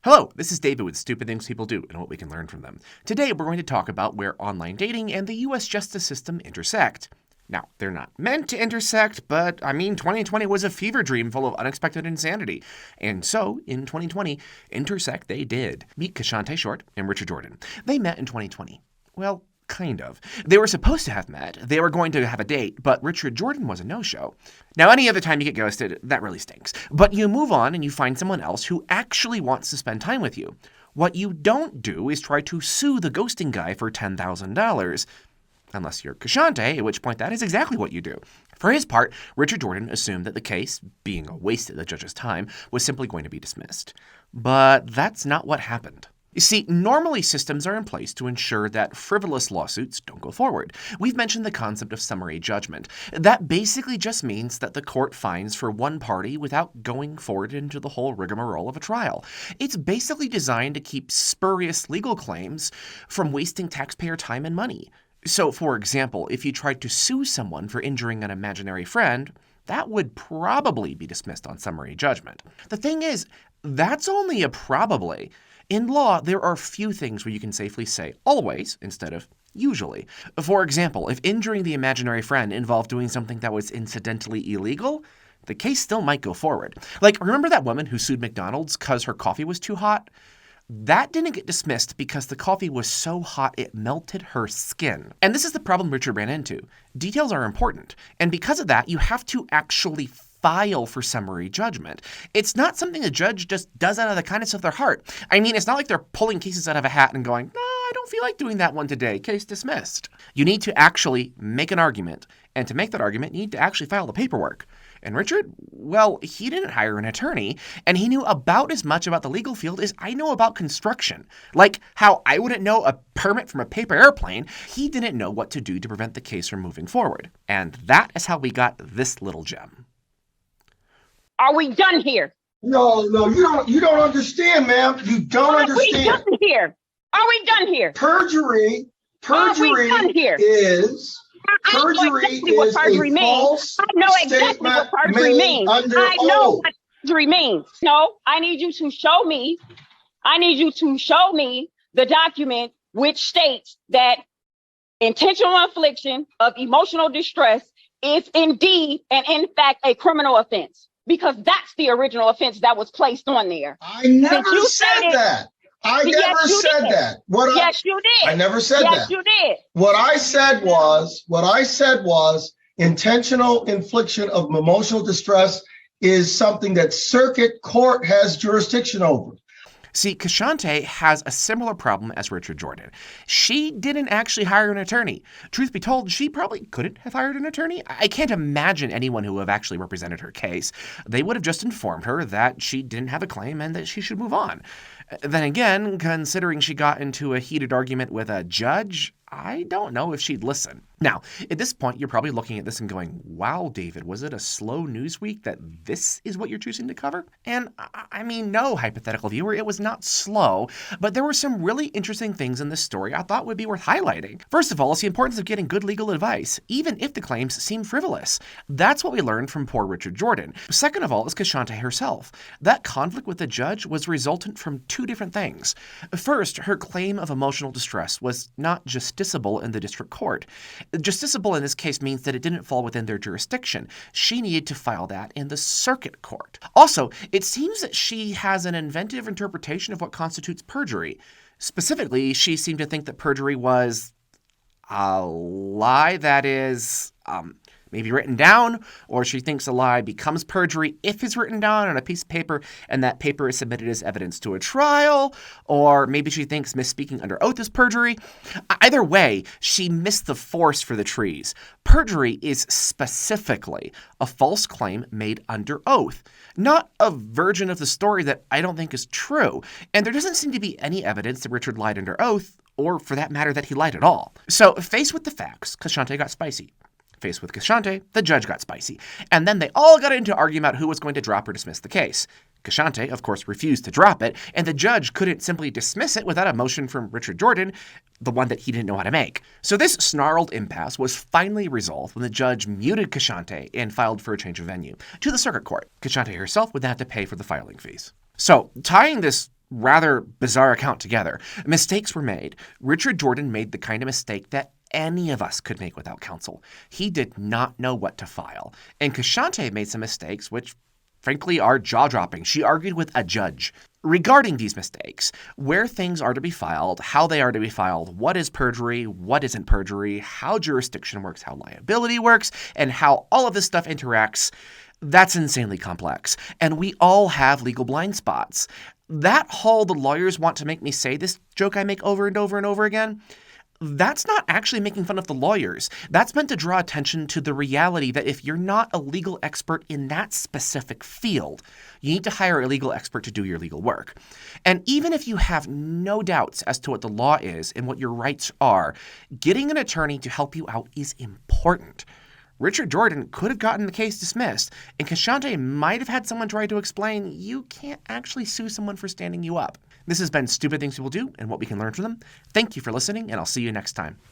Hello, this is David with Stupid Things People Do and what we can learn from them. Today we're going to talk about where online dating and the US justice system intersect. Now, they're not meant to intersect, but 2020 was a fever dream full of unexpected insanity. And so, in 2020, intersect they did. Meet Kashante Short and Richard Jordan. They met in 2020. Well, kind of. They were supposed to have met. They were going to have a date, but Richard Jordan was a no-show. Now, any other time you get ghosted, that really stinks. But you move on and you find someone else who actually wants to spend time with you. What you don't do is try to sue the ghosting guy for $10,000. Unless you're Kashante, at which point that is exactly what you do. For his part, Richard Jordan assumed that the case, being a waste of the judge's time, was simply going to be dismissed. But that's not what happened. You see, normally systems are in place to ensure that frivolous lawsuits don't go forward. We've mentioned the concept of summary judgment. That basically just means that the court finds for one party without going forward into the whole rigmarole of a trial. It's basically designed to keep spurious legal claims from wasting taxpayer time and money. So, for example, if you tried to sue someone for injuring an imaginary friend, that would probably be dismissed on summary judgment. The thing is, that's only a probably. In law, there are few things where you can safely say always instead of usually. For example, if injuring the imaginary friend involved doing something that was incidentally illegal, the case still might go forward. Like, remember that woman who sued McDonald's because her coffee was too hot? That didn't get dismissed because the coffee was so hot it melted her skin. And this is the problem Richard ran into. Details are important, and because of that, you have to actually file for summary judgment. It's not something a judge just does out of the kindness of their heart. It's not like they're pulling cases out of a hat and going, no, I don't feel like doing that one today, case dismissed. You need to actually make an argument, and to make that argument, you need to actually file the paperwork. And Richard, well, he didn't hire an attorney, and he knew about as much about the legal field as I know about construction. Like how I wouldn't know a permit from a paper airplane, he didn't know what to do to prevent the case from moving forward. And that is how we got this little gem. Are we done here? No, you don't understand, ma'am. You don't understand. Are we done here? Are we done here? Perjury is what perjury means. I know exactly what perjury means. I know what perjury means. No, I need you to show me the document which states that intentional infliction of emotional distress is indeed and in fact a criminal offense. Because that's the original offense that was placed on there. I never said that. I never said that. Yes, you did. I never said that. Yes, you did. What I said was intentional infliction of emotional distress is something that circuit court has jurisdiction over. See, Kashante has a similar problem as Richard Jordan. She didn't actually hire an attorney. Truth be told, she probably couldn't have hired an attorney. I can't imagine anyone who would have actually represented her case. They would have just informed her that she didn't have a claim and that she should move on. Then again, considering she got into a heated argument with a judge, I don't know if she'd listen. Now, at this point, you're probably looking at this and going, wow, David, was it a slow news week that this is what you're choosing to cover? And no, hypothetical viewer, it was not slow, but there were some really interesting things in this story I thought would be worth highlighting. First of all, it's the importance of getting good legal advice, even if the claims seem frivolous. That's what we learned from poor Richard Jordan. Second of all is Kashante herself. That conflict with the judge was resultant from two different things. First, her claim of emotional distress was not justiciable in the district court. Justiciable in this case means that it didn't fall within their jurisdiction. She needed to file that in the circuit court. Also, it seems that she has an inventive interpretation of what constitutes perjury. Specifically, she seemed to think that perjury was a lie that is maybe written down, or she thinks a lie becomes perjury if it's written down on a piece of paper and that paper is submitted as evidence to a trial, or maybe she thinks misspeaking under oath is perjury. Either way, she missed the forest for the trees. Perjury is specifically a false claim made under oath, not a version of the story that I don't think is true, and there doesn't seem to be any evidence that Richard lied under oath, or for that matter that he lied at all. So, faced with the facts, Kashante got spicy. Faced with Kashante, the judge got spicy. And then they all got into argument about who was going to drop or dismiss the case. Kashante, of course, refused to drop it, and the judge couldn't simply dismiss it without a motion from Richard Jordan, the one that he didn't know how to make. So this snarled impasse was finally resolved when the judge muted Kashante and filed for a change of venue to the circuit court. Kashante herself would have to pay for the filing fees. So, tying this rather bizarre account together. Mistakes were made. Richard Jordan made the kind of mistake that any of us could make without counsel. He did not know what to file. And Kashante made some mistakes, which frankly are jaw-dropping. She argued with a judge regarding these mistakes, where things are to be filed, how they are to be filed, what is perjury, what isn't perjury, how jurisdiction works, how liability works, and how all of this stuff interacts. That's insanely complex. And we all have legal blind spots. That whole the lawyers want to make me say this joke I make over and over and over again, that's not actually making fun of the lawyers. That's meant to draw attention to the reality that if you're not a legal expert in that specific field, you need to hire a legal expert to do your legal work. And even if you have no doubts as to what the law is and what your rights are, getting an attorney to help you out is important. Richard Jordan could have gotten the case dismissed, and Kashante might have had someone try to explain you can't actually sue someone for standing you up. This has been Stupid Things People Do and What We Can Learn from Them. Thank you for listening, and I'll see you next time.